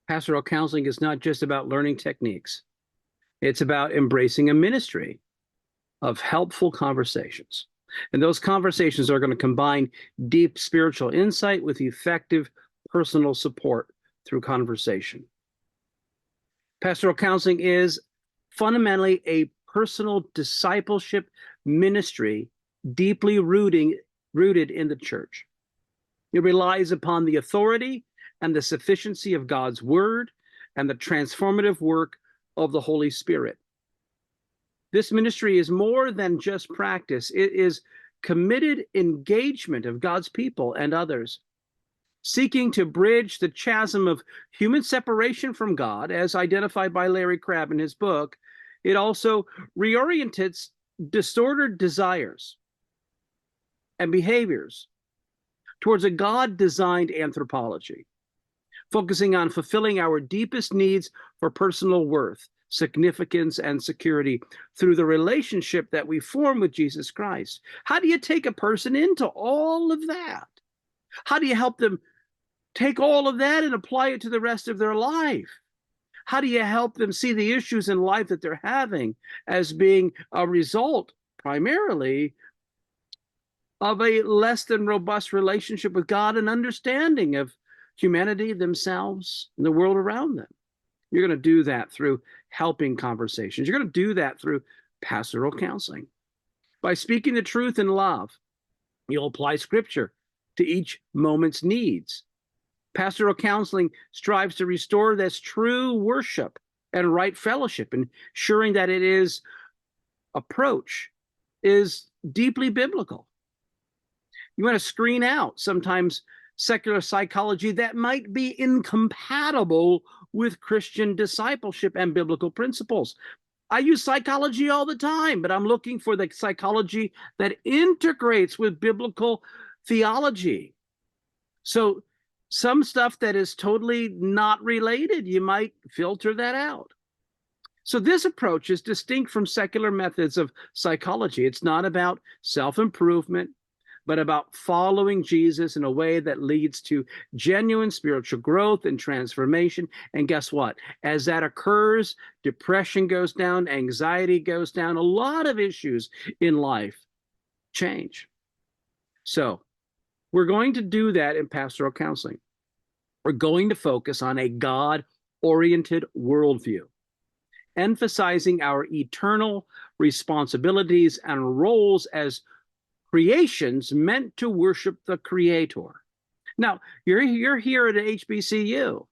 Pastoral counseling is not just about learning techniques. It's about embracing a ministry of helpful conversations. And those conversations are going to combine deep spiritual insight with effective personal support through conversation. Pastoral counseling is fundamentally a personal discipleship ministry deeply rooted in the church. It relies upon the authority and the sufficiency of God's word and the transformative work of the Holy Spirit. This ministry is more than just practice. It is committed engagement of God's people and others, seeking to bridge the chasm of human separation from God, as identified by Larry Crabb in his book. It also reorientates distorted desires and behaviors towards a God-designed anthropology, focusing on fulfilling our deepest needs for personal worth, significance, and security through the relationship that we form with Jesus Christ. How do you take a person into all of that? How do you help them take all of that and apply it to the rest of their life? How do you help them see the issues in life that they're having as being a result primarily of a less than robust relationship with God and understanding of humanity, themselves, and the world around them? You're going to do that through helping conversations. You're going to do that through pastoral counseling. By speaking the truth in love, you'll apply scripture to each moment's needs. Pastoral counseling strives to restore this true worship and right fellowship, ensuring that its approach is deeply biblical. You want to screen out sometimes secular psychology that might be incompatible with Christian discipleship and biblical principles. I use psychology all the time, but I'm looking for the psychology that integrates with biblical theology. So some stuff that is totally not related, you might filter that out. So this approach is distinct from secular methods of psychology. It's not about self-improvement, but about following Jesus in a way that leads to genuine spiritual growth and transformation. And guess what? As that occurs, depression goes down, anxiety goes down, a lot of issues in life change. So we're going to do that in pastoral counseling. We're going to focus on a God-oriented worldview, emphasizing our eternal responsibilities and roles as creations meant to worship the Creator. Now, you're here at HBCU,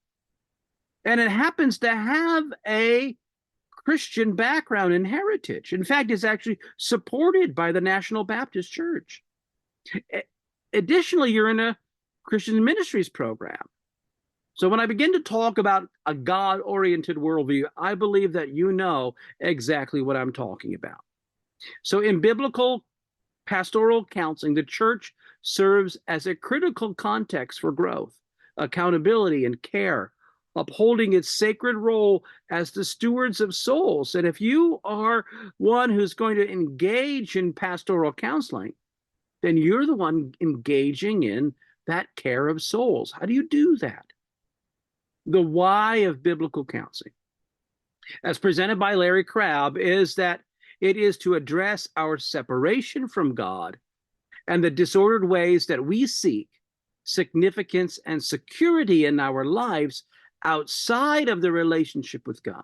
and it happens to have a Christian background and heritage. In fact, it's actually supported by the National Baptist Church. Additionally, you're in a Christian ministries program. So when I begin to talk about a God-oriented worldview, I believe that you know exactly what I'm talking about. So in biblical pastoral counseling, the church serves as a critical context for growth, accountability, and care, upholding its sacred role as the stewards of souls. And if you are one who's going to engage in pastoral counseling, then you're the one engaging in that care of souls. How do you do that? The why of biblical counseling, as presented by Larry Crabb, is that it is to address our separation from God and the disordered ways that we seek significance and security in our lives outside of the relationship with God.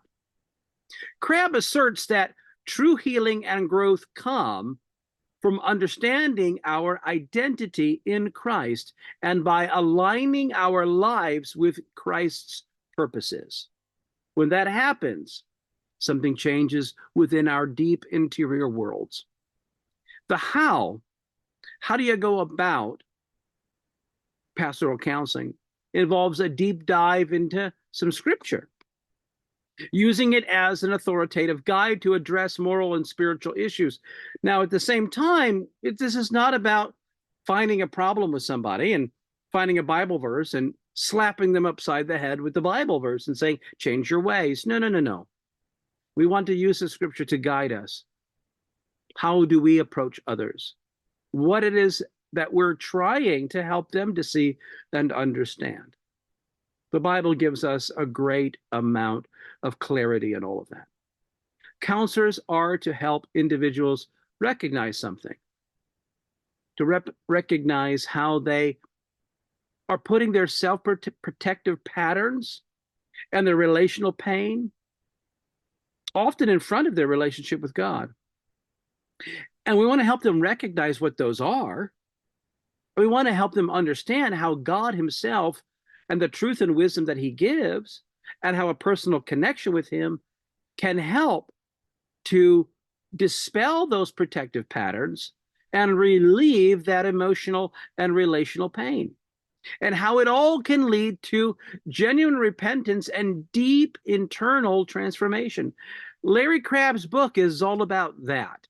Crabb asserts that true healing and growth come from understanding our identity in Christ and by aligning our lives with Christ's purposes. When that happens, something changes within our deep interior worlds. The how do you go about pastoral counseling, involves a deep dive into some scripture, using it as an authoritative guide to address moral and spiritual issues. Now, at the same time, this is not about finding a problem with somebody and finding a Bible verse and slapping them upside the head with the Bible verse and saying, change your ways. No, no, no, no. We want to use the scripture to guide us. How do we approach others? What it is that we're trying to help them to see and understand. The Bible gives us a great amount of clarity in all of that. Counselors are to help individuals recognize something, to recognize how they are putting their self-protective patterns and their relational pain often in front of their relationship with God. And we want to help them recognize what those are. We want to help them understand how God himself and the truth and wisdom that he gives and how a personal connection with him can help to dispel those protective patterns and relieve that emotional and relational pain, and how it all can lead to genuine repentance and deep internal transformation. Larry Crabb's book is all about that.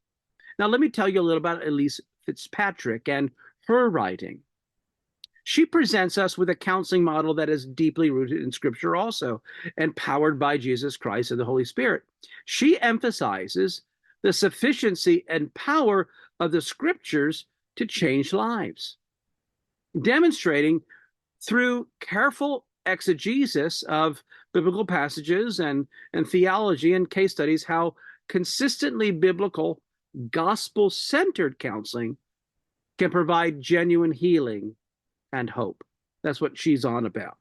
Now, let me tell you a little about Elyse Fitzpatrick and her writing. She presents us with a counseling model that is deeply rooted in Scripture also, and powered by Jesus Christ and the Holy Spirit. She emphasizes the sufficiency and power of the Scriptures to change lives, demonstrating through careful exegesis of biblical passages and theology and case studies how consistently biblical, gospel-centered counseling can provide genuine healing and hope. That's what she's on about.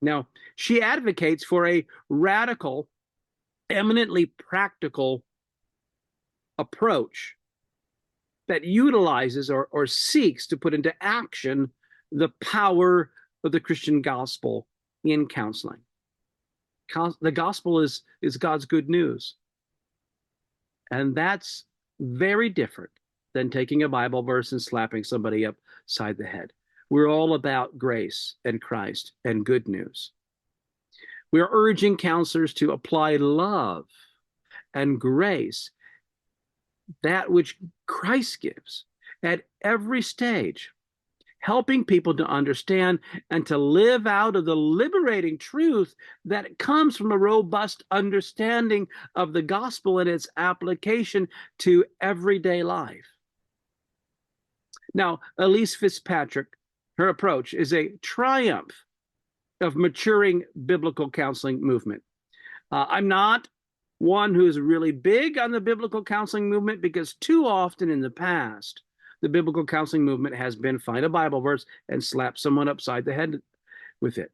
Now, she advocates for a radical, eminently practical approach that utilizes or seeks to put into action the power of the Christian gospel in counseling. The gospel is God's good news. And that's very different than taking a Bible verse and slapping somebody upside the head. We're all about grace and Christ and good news. We are urging counselors to apply love and grace, that which Christ gives, at every stage, helping people to understand and to live out of the liberating truth that comes from a robust understanding of the gospel and its application to everyday life. Now, Elyse Fitzpatrick, her approach is a triumph of maturing biblical counseling movement. I'm not one who is really big on the biblical counseling movement, because too often in the past, the biblical counseling movement has been find a Bible verse and slap someone upside the head with it.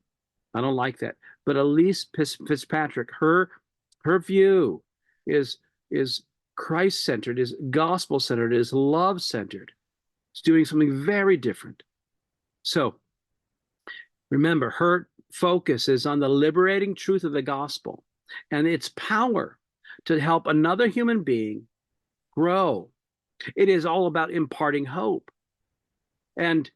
I don't like that. But Elyse Fitzpatrick, her view is Christ-centered, is gospel-centered, is love-centered. It's doing something very different. So remember, her focus is on the liberating truth of the gospel and its power to help another human being grow. It is all about imparting hope. And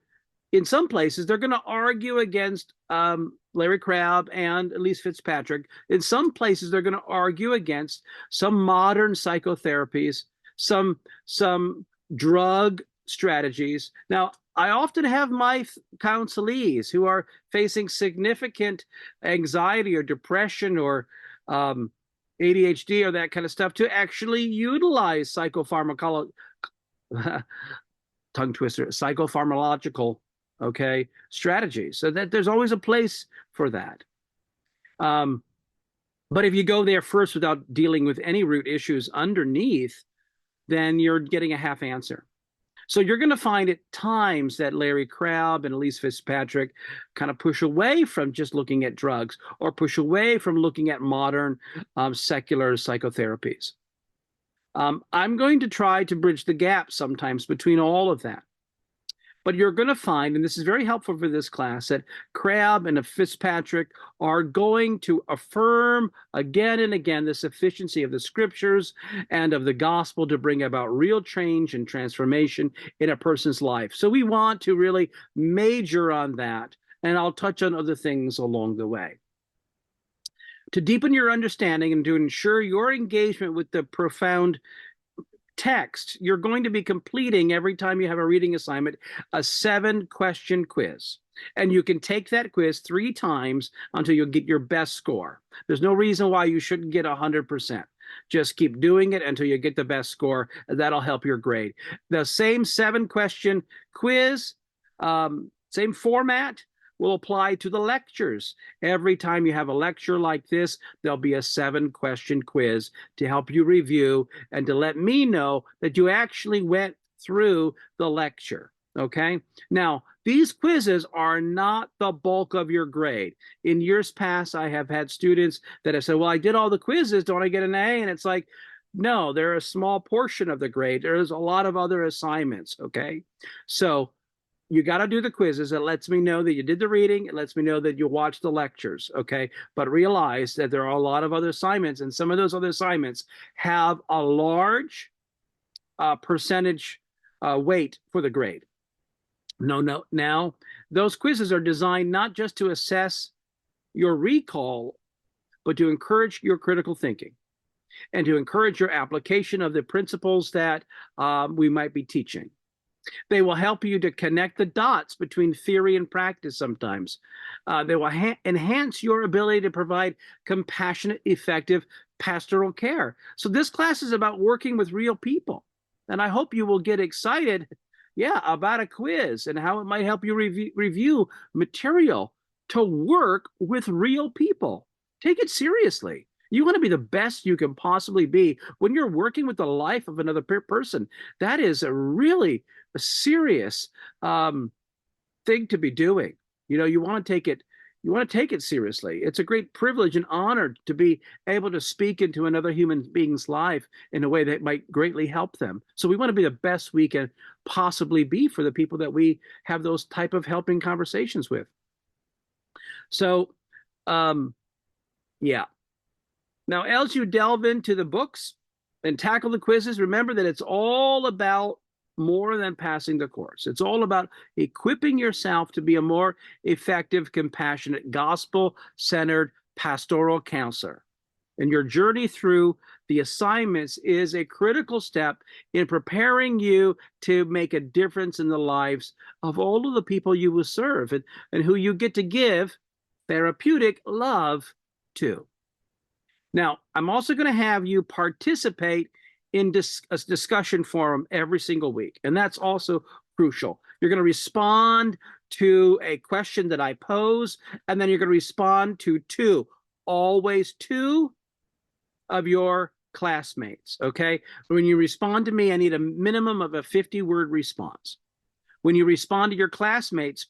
in some places, they're going to argue against Larry Crabb and Elyse Fitzpatrick. In some places, they're going to argue against some modern psychotherapies, some drug strategies. Now, I often have my counselees who are facing significant anxiety or depression or ADHD or that kind of stuff to actually utilize psychopharmacology, tongue twister, psychopharmacological, strategies. So that there's always a place for that. But if you go there first without dealing with any root issues underneath, then you're getting a half answer. So you're going to find at times that Larry Crabb and Elyse Fitzpatrick kind of push away from just looking at drugs or push away from looking at modern secular psychotherapies. I'm going to try to bridge the gap sometimes between all of that. But you're going to find, and this is very helpful for this class, that Crabb and Fitzpatrick are going to affirm again and again the sufficiency of the scriptures and of the gospel to bring about real change and transformation in a person's life. So we want to really major on that, and I'll touch on other things along the way. To deepen your understanding and to ensure your engagement with the profound text, you're going to be completing every time you have a reading assignment a 7-question quiz. And you can take that quiz 3 times until you get your best score. There's no reason why you shouldn't get 100%. Just keep doing it until you get the best score. That'll help your grade. The same 7-question quiz, same format, will apply to the lectures. Every time you have a lecture like this, there'll be a 7-question quiz to help you review and to let me know that you actually went through the lecture. Okay. Now, these quizzes are not the bulk of your grade. In years past, I have had students that have said, well, I did all the quizzes. Don't I get an A? And it's like, no, they're a small portion of the grade. There's a lot of other assignments. Okay. So you got to do the quizzes. It lets me know that you did the reading. It lets me know that you watched the lectures. Okay. But realize that there are a lot of other assignments, and some of those other assignments have a large percentage weight for the grade. Now, those quizzes are designed not just to assess your recall, but to encourage your critical thinking and to encourage your application of the principles that we might be teaching. They will help you to connect the dots between theory and practice sometimes. They will enhance your ability to provide compassionate, effective pastoral care. So this class is about working with real people. And I hope you will get excited, about a quiz and how it might help you review material to work with real people. Take it seriously. You want to be the best you can possibly be when you're working with the life of another person. That is a really serious thing to be doing. You want to take it seriously. It's a great privilege and honor to be able to speak into another human being's life in a way that might greatly help them. So we want to be the best we can possibly be for the people that we have those type of helping conversations with. So, yeah. Now, as you delve into the books and tackle the quizzes, remember that it's all about more than passing the course. It's all about equipping yourself to be a more effective, compassionate, gospel-centered pastoral counselor. And your journey through the assignments is a critical step in preparing you to make a difference in the lives of all of the people you will serve and who you get to give therapeutic love to. Now, I'm also going to have you participate in a discussion forum every single week, and that's also crucial. You're going to respond to a question that I pose, and then you're going to respond to always two of your classmates, okay? When you respond to me, I need a minimum of a 50-word response. When you respond to your classmates,